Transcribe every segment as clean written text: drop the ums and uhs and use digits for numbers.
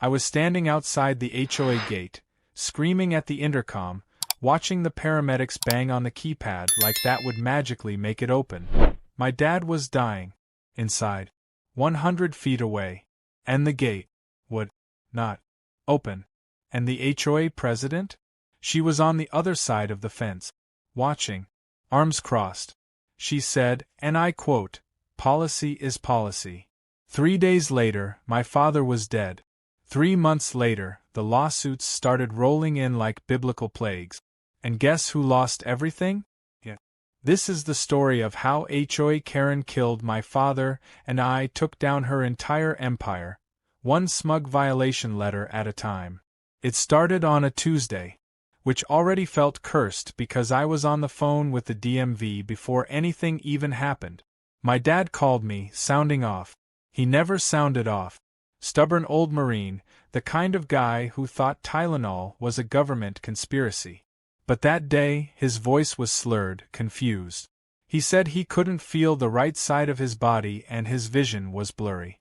I was standing outside the HOA gate, screaming at the intercom, watching the paramedics bang on the keypad like that would magically make it open. My dad was dying. Inside. 100 feet away. And the gate would not open. And the HOA president? She was on the other side of the fence, watching, arms crossed. She said, and I quote, "Policy is policy." 3 days later, my father was dead. 3 months later, the lawsuits started rolling in like biblical plagues. And guess who lost everything? Yeah. This is the story of how HOA Karen killed my father and I took down her entire empire, one smug violation letter at a time. It started on a Tuesday, which already felt cursed because I was on the phone with the DMV before anything even happened. My dad called me, sounding off. He never sounded off. Stubborn old Marine, the kind of guy who thought Tylenol was a government conspiracy. But that day, his voice was slurred, confused. He said he couldn't feel the right side of his body and his vision was blurry.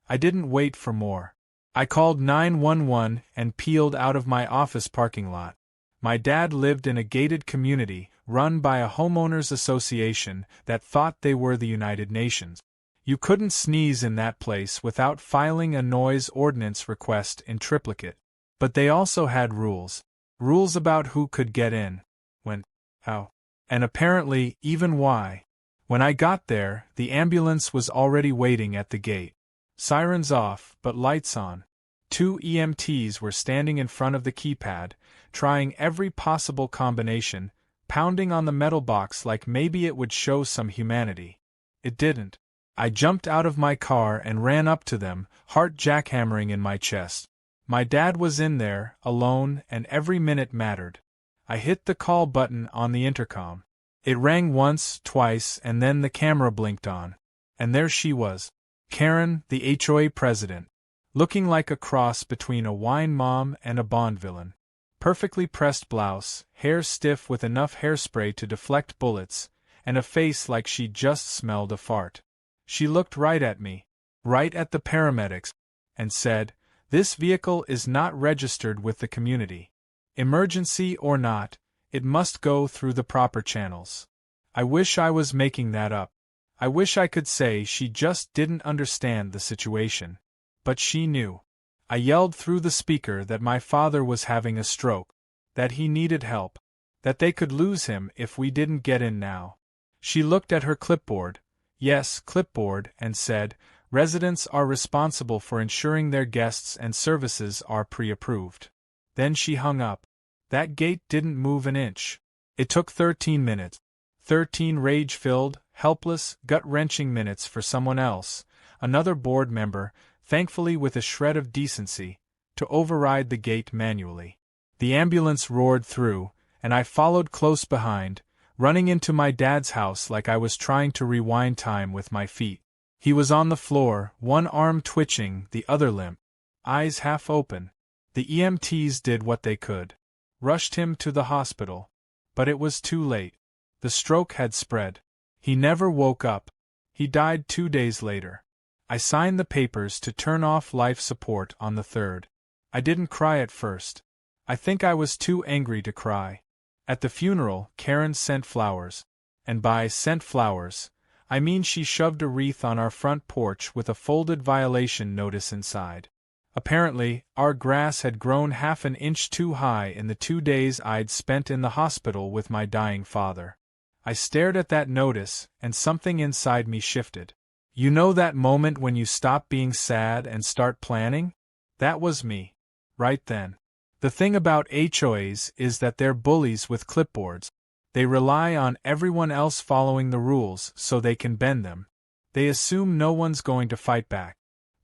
I didn't wait for more. I called 911 and peeled out of my office parking lot. My dad lived in a gated community run by a homeowners association that thought they were the United Nations. You couldn't sneeze in that place without filing a noise ordinance request in triplicate. But they also had rules. Rules about who could get in, when, how, and apparently even why. When I got there, the ambulance was already waiting at the gate. Sirens off, but lights on. 2 EMTs were standing in front of the keypad, trying every possible combination, pounding on the metal box like maybe it would show some humanity. It didn't. I jumped out of my car and ran up to them, heart jackhammering in my chest. My dad was in there, alone, and every minute mattered. I hit the call button on the intercom. It rang once, twice, and then the camera blinked on. And there she was. Karen, the HOA president. Looking like a cross between a wine mom and a Bond villain. Perfectly pressed blouse, hair stiff with enough hairspray to deflect bullets, and a face like she'd just smelled a fart. She looked right at me, right at the paramedics, and said, "This vehicle is not registered with the community. Emergency or not, it must go through the proper channels." I wish I was making that up. I wish I could say she just didn't understand the situation. But she knew. I yelled through the speaker that my father was having a stroke, that he needed help, that they could lose him if we didn't get in now. She looked at her clipboard, yes, clipboard, and said, "Residents are responsible for ensuring their guests and services are pre-approved." Then she hung up. That gate didn't move an inch. It took 13 minutes. 13 rage-filled, helpless, gut-wrenching minutes for someone else, another board member, thankfully with a shred of decency, to override the gate manually. The ambulance roared through, and I followed close behind, running into my dad's house like I was trying to rewind time with my feet. He was on the floor, one arm twitching, the other limp, eyes half open. The EMTs did what they could. Rushed him to the hospital. But it was too late. The stroke had spread. He never woke up. He died 2 days later. I signed the papers to turn off life support on the 3rd. I didn't cry at first. I think I was too angry to cry. At the funeral, Karen sent flowers. And by sent flowers, I mean she shoved a wreath on our front porch with a folded violation notice inside. Apparently, our grass had grown half an inch too high in the 2 days I'd spent in the hospital with my dying father. I stared at that notice, and something inside me shifted. You know that moment when you stop being sad and start planning? That was me. Right then. The thing about HOAs is that they're bullies with clipboards. They rely on everyone else following the rules so they can bend them. They assume no one's going to fight back.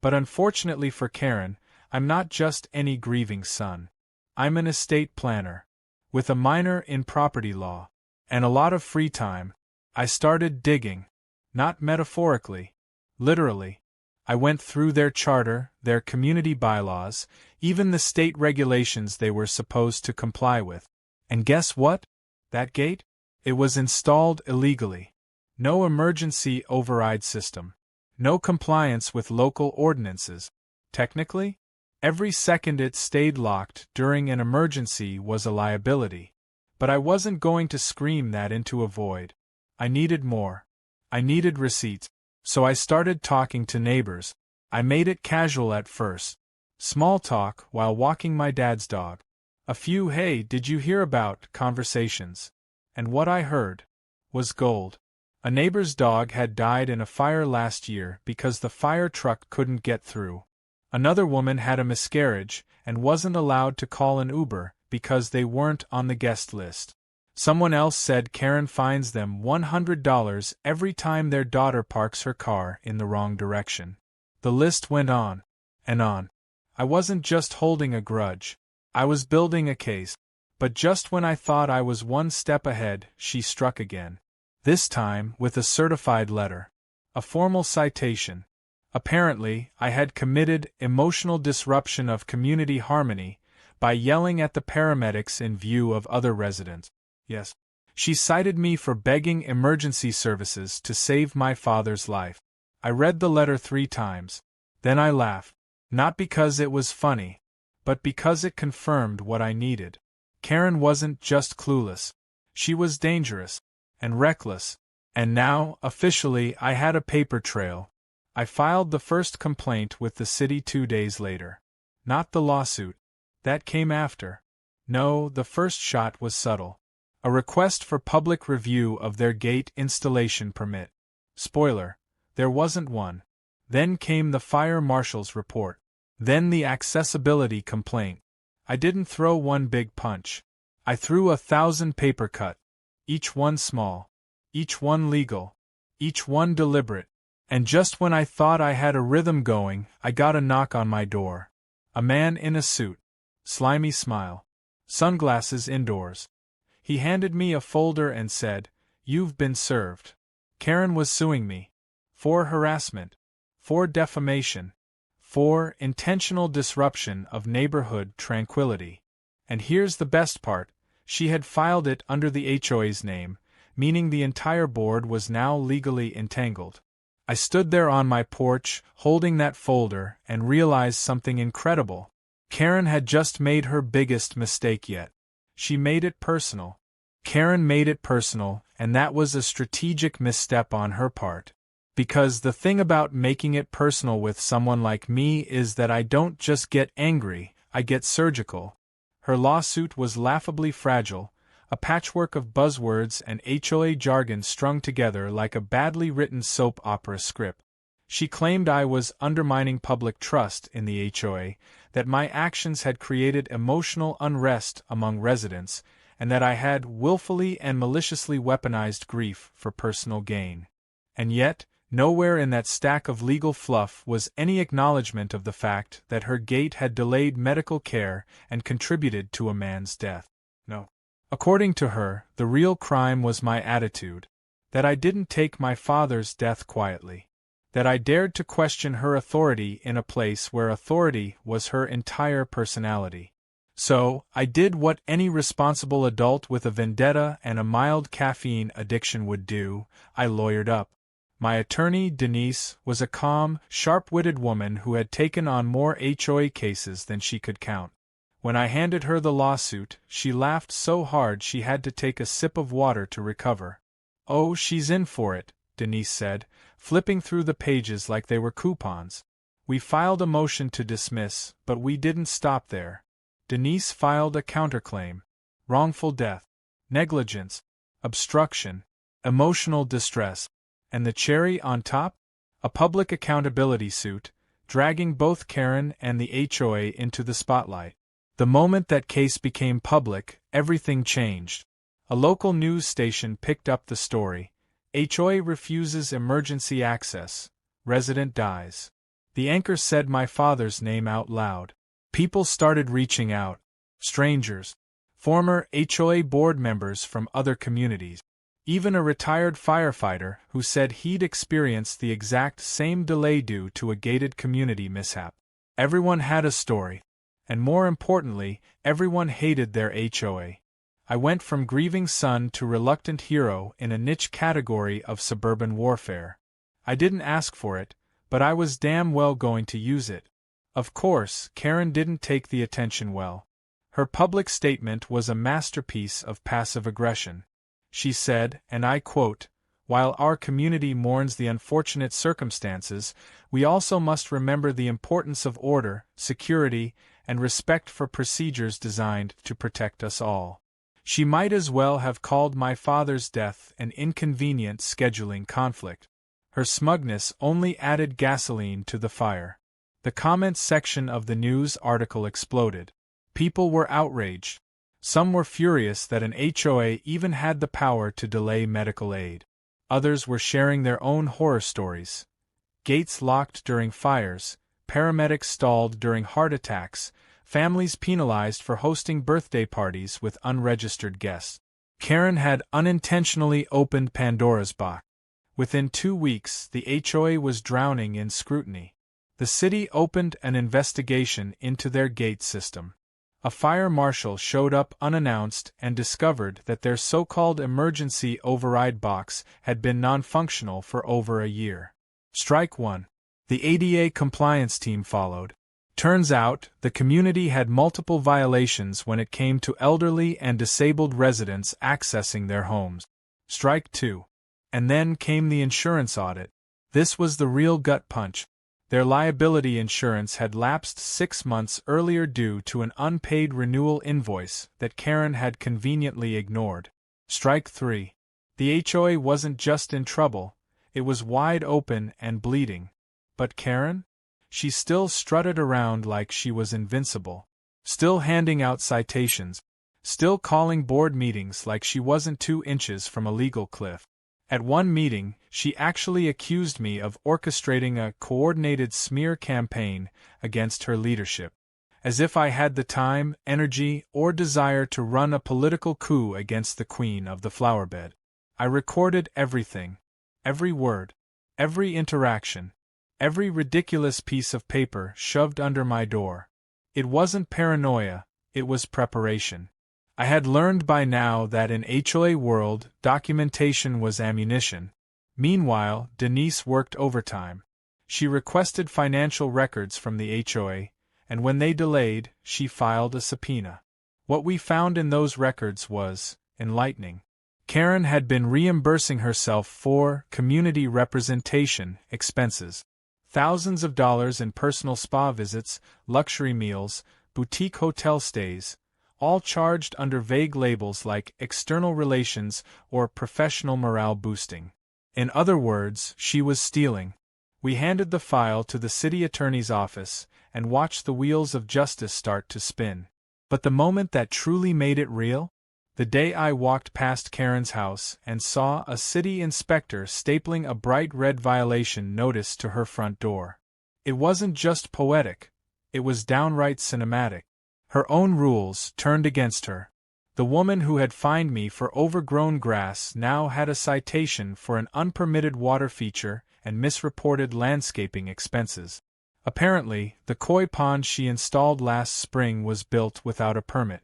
But unfortunately for Karen, I'm not just any grieving son. I'm an estate planner. With a minor in property law. And a lot of free time. I started digging. Not metaphorically. Literally. I went through their charter, their community bylaws, even the state regulations they were supposed to comply with. And guess what? That gate? It was installed illegally. No emergency override system. No compliance with local ordinances. Technically? Every second it stayed locked during an emergency was a liability. But I wasn't going to scream that into a void. I needed more. I needed receipts. So I started talking to neighbors. I made it casual at first. Small talk while walking my dad's dog. A few "Hey, did you hear about" conversations. And what I heard was gold. A neighbor's dog had died in a fire last year because the fire truck couldn't get through. Another woman had a miscarriage and wasn't allowed to call an Uber because they weren't on the guest list. Someone else said Karen fines them $100 every time their daughter parks her car in the wrong direction. The list went on and on. I wasn't just holding a grudge. I was building a case. But just when I thought I was one step ahead, she struck again. This time with a certified letter. A formal citation. Apparently, I had committed emotional disruption of community harmony by yelling at the paramedics in view of other residents. Yes. She cited me for begging emergency services to save my father's life. I read the letter 3 times. Then I laughed. Not because it was funny, but because it confirmed what I needed. Karen wasn't just clueless. She was dangerous and reckless. And now, officially, I had a paper trail. I filed the first complaint with the city 2 days later. Not the lawsuit. That came after. No, the first shot was subtle. A request for public review of their gate installation permit. Spoiler, there wasn't one. Then came the fire marshal's report. Then the accessibility complaint. I didn't throw one big punch. I threw 1,000 paper cut. Each one small. Each one legal. Each one deliberate. And just when I thought I had a rhythm going, I got a knock on my door. A man in a suit. Slimy smile. Sunglasses indoors. He handed me a folder and said, "You've been served." Karen was suing me. For harassment. For defamation. For intentional disruption of neighborhood tranquility. And here's the best part, she had filed it under the HOA's name, meaning the entire board was now legally entangled. I stood there on my porch, holding that folder, and realized something incredible. Karen had just made her biggest mistake yet. She made it personal. Karen made it personal, and that was a strategic misstep on her part. Because the thing about making it personal with someone like me is that I don't just get angry, I get surgical. Her lawsuit was laughably fragile, a patchwork of buzzwords and HOA jargon strung together like a badly written soap opera script. She claimed I was undermining public trust in the HOA, that my actions had created emotional unrest among residents, and that I had willfully and maliciously weaponized grief for personal gain. And yet, nowhere in that stack of legal fluff was any acknowledgement of the fact that her gate had delayed medical care and contributed to a man's death. No. According to her, the real crime was my attitude. That I didn't take my father's death quietly. That I dared to question her authority in a place where authority was her entire personality. So, I did what any responsible adult with a vendetta and a mild caffeine addiction would do, I lawyered up. My attorney, Denise, was a calm, sharp-witted woman who had taken on more HOA cases than she could count. When I handed her the lawsuit, she laughed so hard she had to take a sip of water to recover. "Oh, she's in for it," Denise said, flipping through the pages like they were coupons. We filed a motion to dismiss, but we didn't stop there. Denise filed a counterclaim. Wrongful death, negligence, obstruction, emotional distress. And the cherry on top? A public accountability suit, dragging both Karen and the HOA into the spotlight. The moment that case became public, everything changed. A local news station picked up the story. HOA refuses emergency access. Resident dies. The anchor said my father's name out loud. People started reaching out. Strangers. Former HOA board members from other communities. Even a retired firefighter who said he'd experienced the exact same delay due to a gated community mishap. Everyone had a story. And more importantly, everyone hated their HOA. I went from grieving son to reluctant hero in a niche category of suburban warfare. I didn't ask for it, but I was damn well going to use it. Of course, Karen didn't take the attention well. Her public statement was a masterpiece of passive aggression. She said, and I quote, "While our community mourns the unfortunate circumstances, we also must remember the importance of order, security, and respect for procedures designed to protect us all." She might as well have called my father's death an inconvenient scheduling conflict. Her smugness only added gasoline to the fire. The comments section of the news article exploded. People were outraged. Some were furious that an HOA even had the power to delay medical aid. Others were sharing their own horror stories. Gates locked during fires, paramedics stalled during heart attacks, families penalized for hosting birthday parties with unregistered guests. Karen had unintentionally opened Pandora's box. Within 2 weeks, the HOA was drowning in scrutiny. The city opened an investigation into their gate system. A fire marshal showed up unannounced and discovered that their so-called emergency override box had been non-functional for over a year. Strike one. The ADA compliance team followed. Turns out, the community had multiple violations when it came to elderly and disabled residents accessing their homes. Strike two. And then came the insurance audit. This was the real gut punch. Their liability insurance had lapsed 6 months earlier due to an unpaid renewal invoice that Karen had conveniently ignored. Strike three. The HOA wasn't just in trouble, it was wide open and bleeding. But Karen? She still strutted around like she was invincible. Still handing out citations. Still calling board meetings like she wasn't 2 inches from a legal cliff. At one meeting, she actually accused me of orchestrating a coordinated smear campaign against her leadership. As if I had the time, energy, or desire to run a political coup against the queen of the flowerbed. I recorded everything. Every word. Every interaction. Every ridiculous piece of paper shoved under my door. It wasn't paranoia, it was preparation. I had learned by now that in HOA world, documentation was ammunition. Meanwhile, Denise worked overtime. She requested financial records from the HOA, and when they delayed, she filed a subpoena. What we found in those records was enlightening. Karen had been reimbursing herself for community representation expenses. Thousands of dollars in personal spa visits, luxury meals, boutique hotel stays, all charged under vague labels like external relations or professional morale boosting. In other words, she was stealing. We handed the file to the city attorney's office and watched the wheels of justice start to spin. But the moment that truly made it real? The day I walked past Karen's house and saw a city inspector stapling a bright red violation notice to her front door. It wasn't just poetic, it was downright cinematic. Her own rules turned against her. The woman who had fined me for overgrown grass now had a citation for an unpermitted water feature and misreported landscaping expenses. Apparently, the koi pond she installed last spring was built without a permit.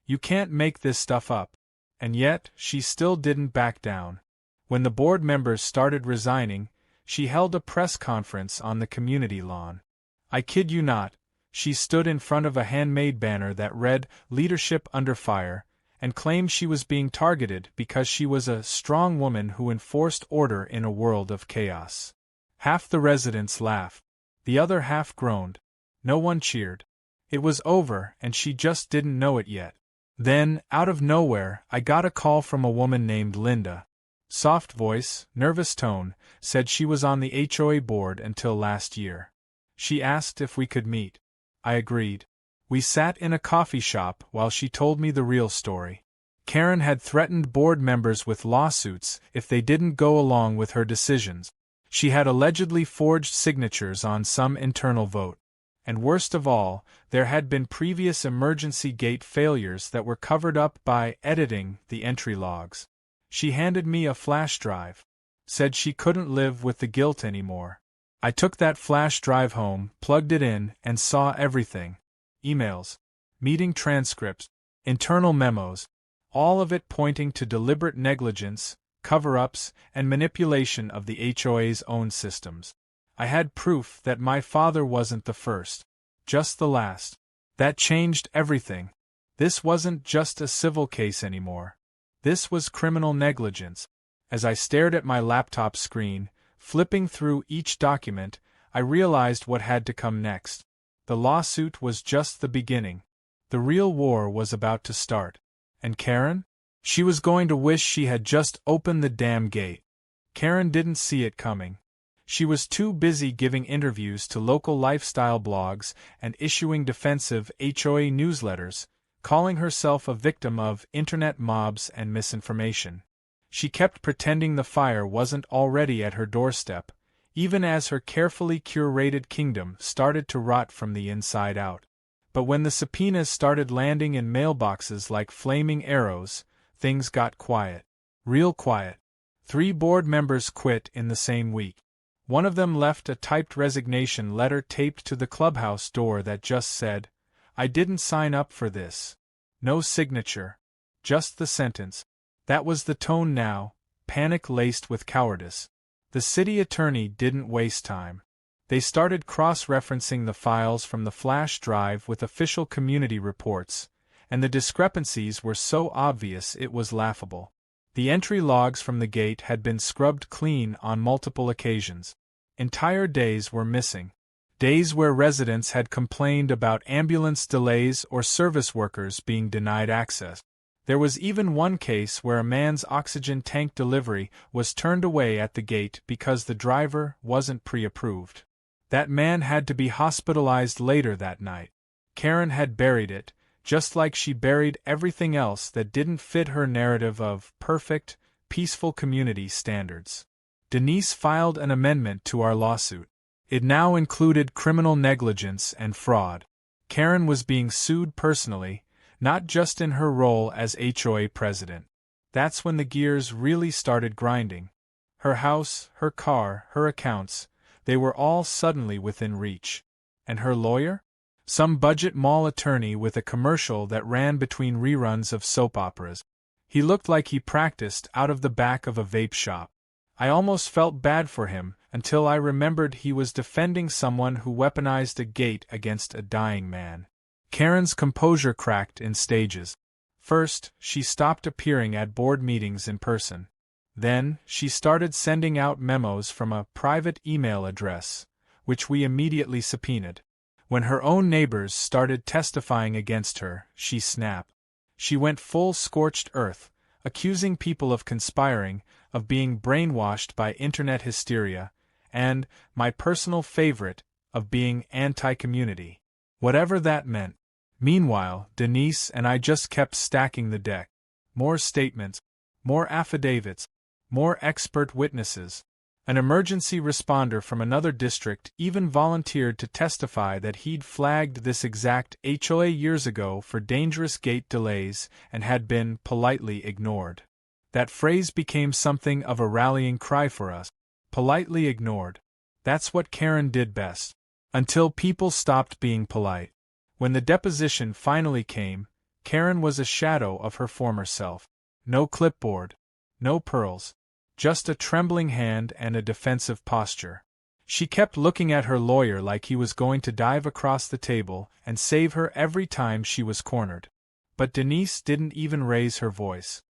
You can't make this stuff up. And yet, she still didn't back down. When the board members started resigning, she held a press conference on the community lawn. I kid you not, she stood in front of a handmade banner that read, "Leadership Under Fire," and claimed she was being targeted because she was a strong woman who enforced order in a world of chaos. Half the residents laughed. The other half groaned. No one cheered. It was over, and she just didn't know it yet. Then, out of nowhere, I got a call from a woman named Linda. Soft voice, nervous tone, said she was on the HOA board until last year. She asked if we could meet. I agreed. We sat in a coffee shop while she told me the real story. Karen had threatened board members with lawsuits if they didn't go along with her decisions. She had allegedly forged signatures on some internal vote. And worst of all, there had been previous emergency gate failures that were covered up by editing the entry logs. She handed me a flash drive. Said she couldn't live with the guilt anymore. I took that flash drive home, plugged it in, and saw everything. Emails, meeting transcripts, internal memos, all of it pointing to deliberate negligence, cover-ups, and manipulation of the HOA's own systems. I had proof that my father wasn't the first. Just the last. That changed everything. This wasn't just a civil case anymore. This was criminal negligence. As I stared at my laptop screen, flipping through each document, I realized what had to come next. The lawsuit was just the beginning. The real war was about to start. And Karen? She was going to wish she had just opened the damn gate. Karen didn't see it coming. She was too busy giving interviews to local lifestyle blogs and issuing defensive HOA newsletters, calling herself a victim of internet mobs and misinformation. She kept pretending the fire wasn't already at her doorstep, even as her carefully curated kingdom started to rot from the inside out. But when the subpoenas started landing in mailboxes like flaming arrows, things got quiet. Real quiet. 3 board members quit in the same week. One of them left a typed resignation letter taped to the clubhouse door that just said, "I didn't sign up for this." No signature. Just the sentence. That was the tone now, panic laced with cowardice. The city attorney didn't waste time. They started cross-referencing the files from the flash drive with official community reports, and the discrepancies were so obvious it was laughable. The entry logs from the gate had been scrubbed clean on multiple occasions. Entire days were missing. Days where residents had complained about ambulance delays or service workers being denied access. There was even one case where a man's oxygen tank delivery was turned away at the gate because the driver wasn't pre-approved. That man had to be hospitalized later that night. Karen had buried it, just like she buried everything else that didn't fit her narrative of perfect, peaceful community standards. Denise filed an amendment to our lawsuit. It now included criminal negligence and fraud. Karen was being sued personally, not just in her role as HOA president. That's when the gears really started grinding. Her house, her car, her accounts, they were all suddenly within reach. And her lawyer? Some budget mall attorney with a commercial that ran between reruns of soap operas. He looked like he practiced out of the back of a vape shop. I almost felt bad for him until I remembered he was defending someone who weaponized a gate against a dying man. Karen's composure cracked in stages. First, she stopped appearing at board meetings in person. Then, she started sending out memos from a private email address, which we immediately subpoenaed. When her own neighbors started testifying against her, she snapped. She went full scorched earth, accusing people of conspiring, of being brainwashed by internet hysteria, and, my personal favorite, of being anti-community. Whatever that meant. Meanwhile, Denise and I just kept stacking the deck. More statements, more affidavits, more expert witnesses. An emergency responder from another district even volunteered to testify that he'd flagged this exact HOA years ago for dangerous gate delays and had been politely ignored. That phrase became something of a rallying cry for us. Politely ignored. That's what Karen did best. Until people stopped being polite. When the deposition finally came, Karen was a shadow of her former self. No clipboard. No pearls. Just a trembling hand and a defensive posture. She kept looking at her lawyer like he was going to dive across the table and save her every time she was cornered. But Denise didn't even raise her voice.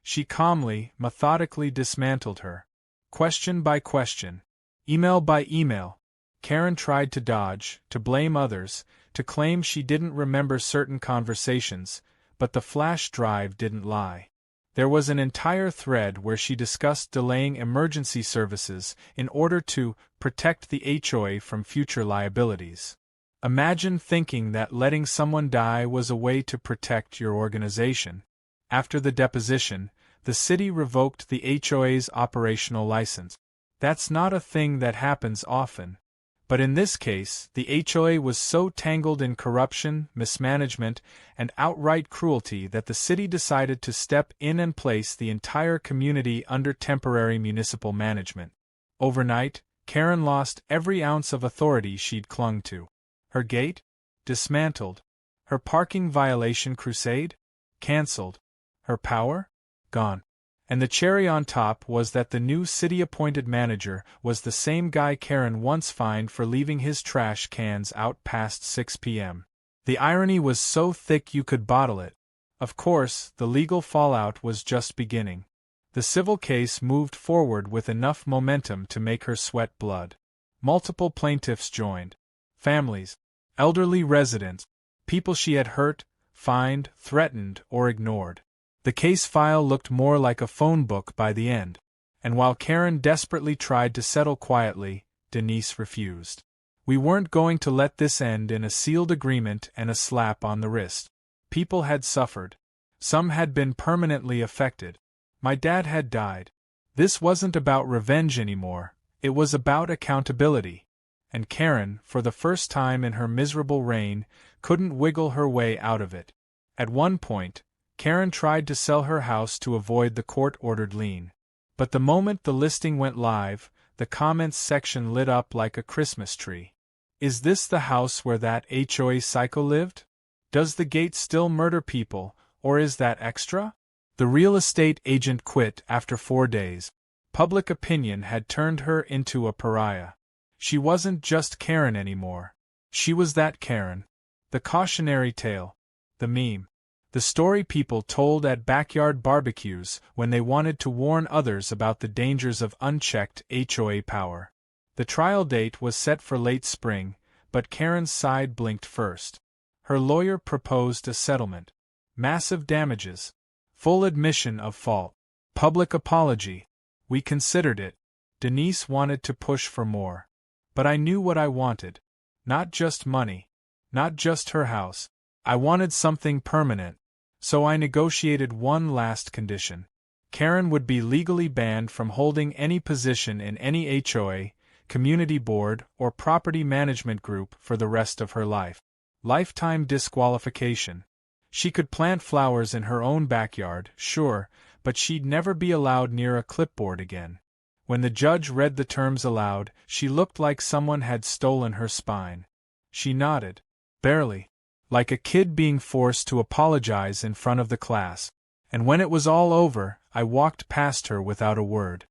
She calmly, methodically dismantled her. Question by question. Email by email. Karen tried to dodge, to blame others, to claim she didn't remember certain conversations, but the flash drive didn't lie. There was an entire thread where she discussed delaying emergency services in order to protect the HOA from future liabilities. Imagine thinking that letting someone die was a way to protect your organization. After the deposition, the city revoked the HOA's operational license. That's not a thing that happens often. But in this case, the HOA was so tangled in corruption, mismanagement, and outright cruelty that the city decided to step in and place the entire community under temporary municipal management. Overnight, Karen lost every ounce of authority she'd clung to. Her gate? Dismantled. Her parking violation crusade? Cancelled. Her power? Gone. And the cherry on top was that the new city-appointed manager was the same guy Karen once fined for leaving his trash cans out past 6 p.m. The irony was so thick you could bottle it. Of course, the legal fallout was just beginning. The civil case moved forward with enough momentum to make her sweat blood. Multiple plaintiffs joined. Families, elderly residents, people she had hurt, fined, threatened, or ignored. The case file looked more like a phone book by the end. And while Karen desperately tried to settle quietly, Denise refused. We weren't going to let this end in a sealed agreement and a slap on the wrist. People had suffered. Some had been permanently affected. My dad had died. This wasn't about revenge anymore, it was about accountability. And Karen, for the first time in her miserable reign, couldn't wiggle her way out of it. At one point, Karen tried to sell her house to avoid the court-ordered lien. But the moment the listing went live, the comments section lit up like a Christmas tree. Is this the house where that HOA psycho lived? Does the gate still murder people, or is that extra? The real estate agent quit after 4 days. Public opinion had turned her into a pariah. She wasn't just Karen anymore. She was that Karen. The cautionary tale. The meme. The story people told at backyard barbecues when they wanted to warn others about the dangers of unchecked HOA power. The trial date was set for late spring, but Karen's side blinked first. Her lawyer proposed a settlement. Massive damages. Full admission of fault. Public apology. We considered it. Denise wanted to push for more. But I knew what I wanted. Not just money. Not just her house. I wanted something permanent. So I negotiated one last condition. Karen would be legally banned from holding any position in any HOA, community board, or property management group for the rest of her life. Lifetime disqualification. She could plant flowers in her own backyard, sure, but she'd never be allowed near a clipboard again. When the judge read the terms aloud, she looked like someone had stolen her spine. She nodded. Barely. Like a kid being forced to apologize in front of the class. And when it was all over, I walked past her without a word.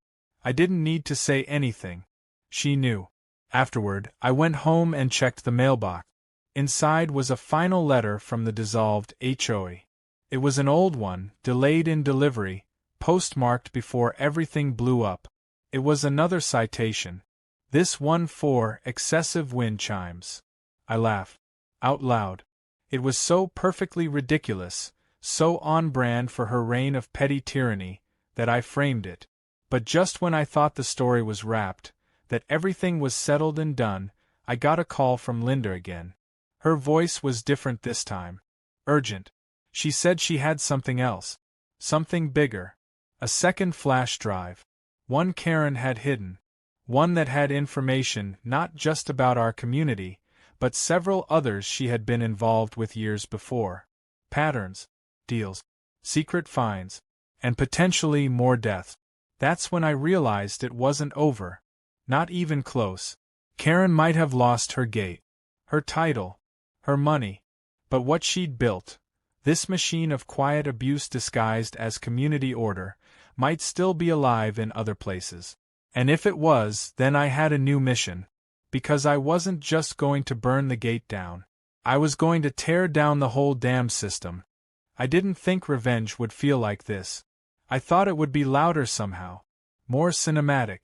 I didn't need to say anything. She knew. Afterward, I went home and checked the mailbox. Inside was a final letter from the dissolved HOA. It was an old one, delayed in delivery, postmarked before everything blew up. It was another citation. This one for excessive wind chimes. I laughed. Out loud. It was so perfectly ridiculous, so on brand for her reign of petty tyranny, that I framed it. But just when I thought the story was wrapped, that everything was settled and done, I got a call from Linda again. Her voice was different this time. Urgent. She said she had something else. Something bigger. A second flash drive. One Karen had hidden. One that had information not just about our community, but several others she had been involved with years before. Patterns, deals, secret finds, and potentially more deaths. That's when I realized it wasn't over. Not even close. Karen might have lost her gate, her title, her money, but what she'd built, this machine of quiet abuse disguised as community order, might still be alive in other places. And if it was, then I had a new mission. Because I wasn't just going to burn the gate down. I was going to tear down the whole damn system. I didn't think revenge would feel like this. I thought it would be louder somehow. More cinematic.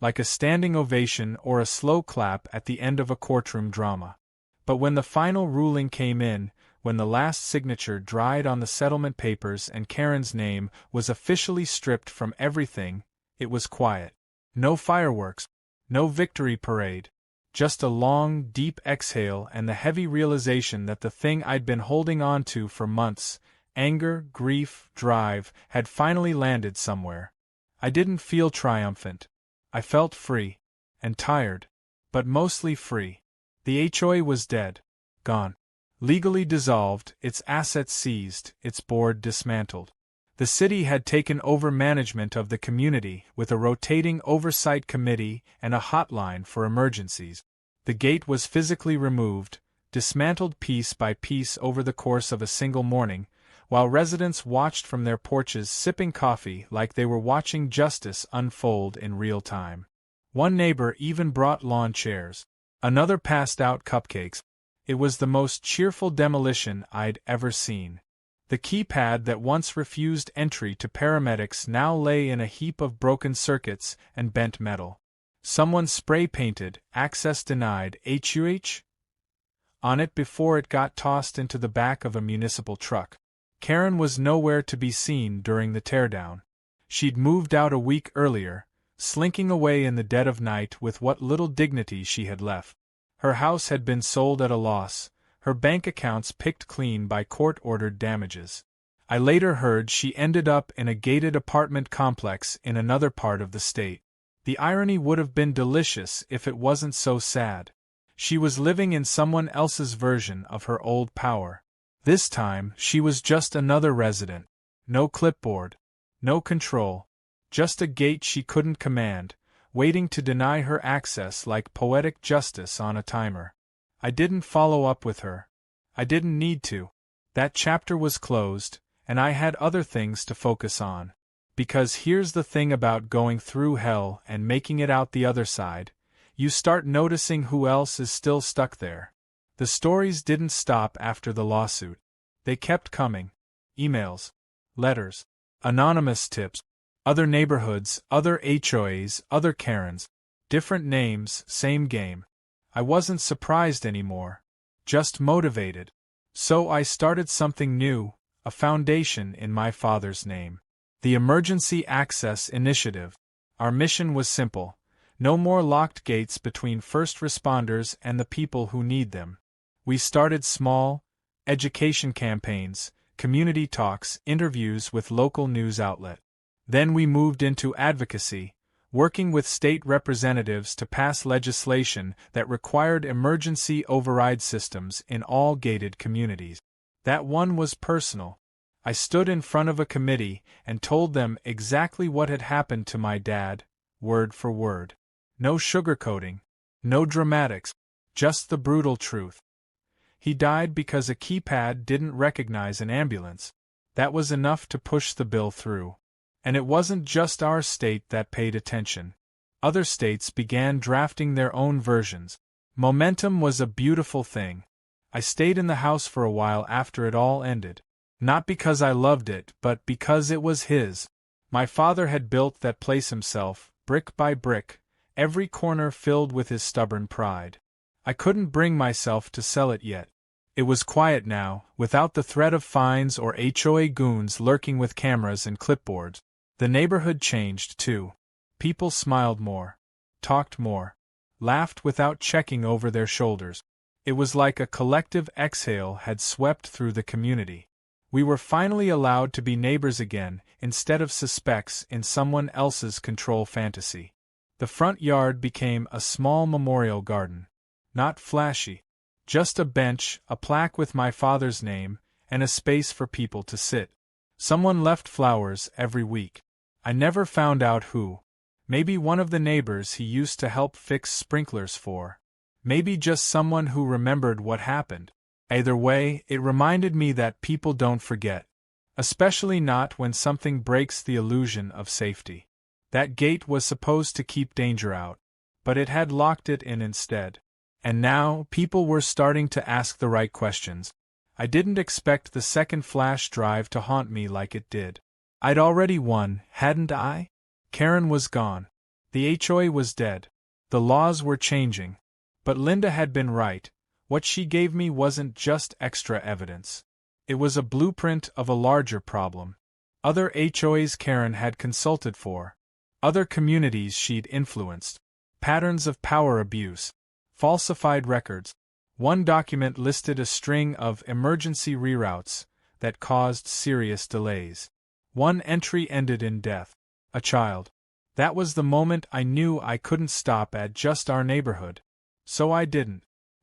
Like a standing ovation or a slow clap at the end of a courtroom drama. But when the final ruling came in, when the last signature dried on the settlement papers and Karen's name was officially stripped from everything, it was quiet. No fireworks. No victory parade. Just a long, deep exhale and the heavy realization that the thing I'd been holding on to for months, anger, grief, drive, had finally landed somewhere. I didn't feel triumphant. I felt free. And tired. But mostly free. The HOA was dead. Gone. Legally dissolved, its assets seized, its board dismantled. The city had taken over management of the community with a rotating oversight committee and a hotline for emergencies. The gate was physically removed, dismantled piece by piece over the course of a single morning, while residents watched from their porches sipping coffee like they were watching justice unfold in real time. One neighbor even brought lawn chairs. Another passed out cupcakes. It was the most cheerful demolition I'd ever seen. The keypad that once refused entry to paramedics now lay in a heap of broken circuits and bent metal. Someone spray-painted, "Access denied, HOA" on it before it got tossed into the back of a municipal truck. Karen was nowhere to be seen during the teardown. She'd moved out a week earlier, slinking away in the dead of night with what little dignity she had left. Her house had been sold at a loss, her bank accounts picked clean by court-ordered damages. I later heard she ended up in a gated apartment complex in another part of the state. The irony would have been delicious if it wasn't so sad. She was living in someone else's version of her old power. This time, she was just another resident. No clipboard. No control. Just a gate she couldn't command, waiting to deny her access like poetic justice on a timer. I didn't follow up with her. I didn't need to. That chapter was closed, and I had other things to focus on. Because here's the thing about going through hell and making it out the other side, you start noticing who else is still stuck there. The stories didn't stop after the lawsuit. They kept coming. Emails. Letters. Anonymous tips. Other neighborhoods, other HOAs, other Karens. Different names, same game. I wasn't surprised anymore. Just motivated. So I started something new, a foundation in my father's name. The Emergency Access Initiative. Our mission was simple. No more locked gates between first responders and the people who need them. We started small, education campaigns, community talks, interviews with local news outlets. Then we moved into advocacy, working with state representatives to pass legislation that required emergency override systems in all gated communities. That one was personal. I stood in front of a committee and told them exactly what had happened to my dad, word for word. No sugarcoating, no dramatics, just the brutal truth. He died because a keypad didn't recognize an ambulance. That was enough to push the bill through. And it wasn't just our state that paid attention. Other states began drafting their own versions. Momentum was a beautiful thing. I stayed in the house for a while after it all ended. Not because I loved it, but because it was his. My father had built that place himself, brick by brick, every corner filled with his stubborn pride. I couldn't bring myself to sell it yet. It was quiet now, without the threat of fines or HOA goons lurking with cameras and clipboards. The neighborhood changed, too. People smiled more, talked more, laughed without checking over their shoulders. It was like a collective exhale had swept through the community. We were finally allowed to be neighbors again, instead of suspects in someone else's control fantasy. The front yard became a small memorial garden. Not flashy. Just a bench, a plaque with my father's name, and a space for people to sit. Someone left flowers every week. I never found out who. Maybe one of the neighbors he used to help fix sprinklers for. Maybe just someone who remembered what happened. Either way, it reminded me that people don't forget. Especially not when something breaks the illusion of safety. That gate was supposed to keep danger out, but it had locked it in instead. And now, people were starting to ask the right questions. I didn't expect the second flash drive to haunt me like it did. I'd already won, hadn't I? Karen was gone. The HOA was dead. The laws were changing. But Linda had been right. What she gave me wasn't just extra evidence. It was a blueprint of a larger problem. Other HOAs Karen had consulted for. Other communities she'd influenced. Patterns of power abuse. Falsified records. One document listed a string of emergency reroutes that caused serious delays. One entry ended in death. A child. That was the moment I knew I couldn't stop at just our neighborhood. So I didn't.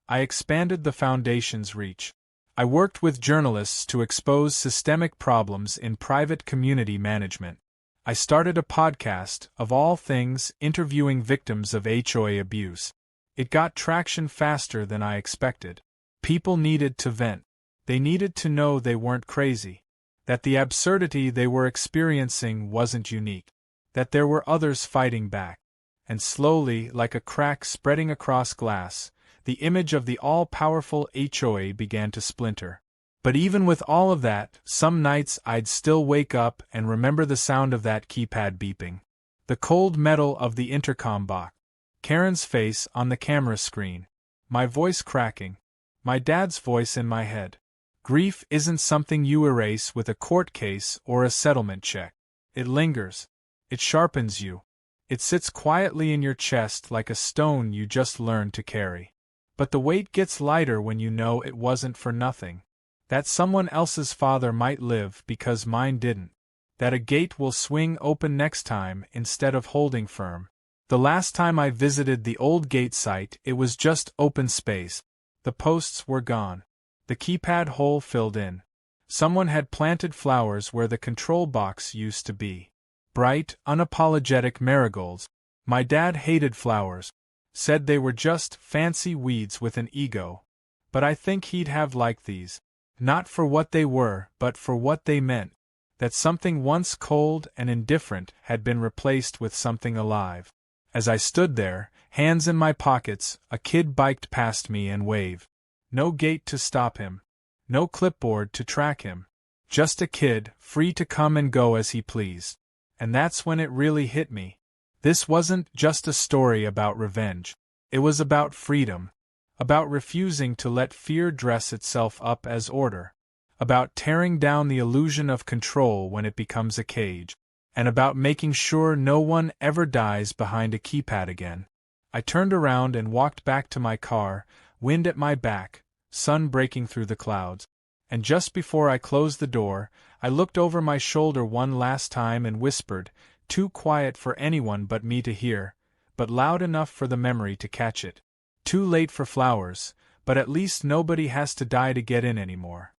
I expanded the foundation's reach. I worked with journalists to expose systemic problems in private community management. I started a podcast, of all things, interviewing victims of HOA abuse. It got traction faster than I expected. People needed to vent. They needed to know they weren't crazy. That the absurdity they were experiencing wasn't unique. That there were others fighting back. And slowly, like a crack spreading across glass, the image of the all-powerful HOA began to splinter. But even with all of that, some nights I'd still wake up and remember the sound of that keypad beeping. The cold metal of the intercom box. Karen's face on the camera screen. My voice cracking. My dad's voice in my head. Grief isn't something you erase with a court case or a settlement check. It lingers. It sharpens you. It sits quietly in your chest like a stone you just learned to carry. But the weight gets lighter when you know it wasn't for nothing. That someone else's father might live because mine didn't. That a gate will swing open next time instead of holding firm. The last time I visited the old gate site, it was just open space. The posts were gone. The keypad hole filled in. Someone had planted flowers where the control box used to be. Bright, unapologetic marigolds. My dad hated flowers. Said they were just fancy weeds with an ego. But I think he'd have liked these. Not for what they were, but for what they meant. That something once cold and indifferent had been replaced with something alive. As I stood there, hands in my pockets, a kid biked past me and waved. No gate to stop him. No clipboard to track him. Just a kid, free to come and go as he pleased. And that's when it really hit me. This wasn't just a story about revenge. It was about freedom. About refusing to let fear dress itself up as order. About tearing down the illusion of control when it becomes a cage. And about making sure no one ever dies behind a keypad again. I turned around and walked back to my car, wind at my back, sun breaking through the clouds. And just before I closed the door, I looked over my shoulder one last time and whispered, too quiet for anyone but me to hear, but loud enough for the memory to catch it. Too late for flowers, but at least nobody has to die to get in anymore.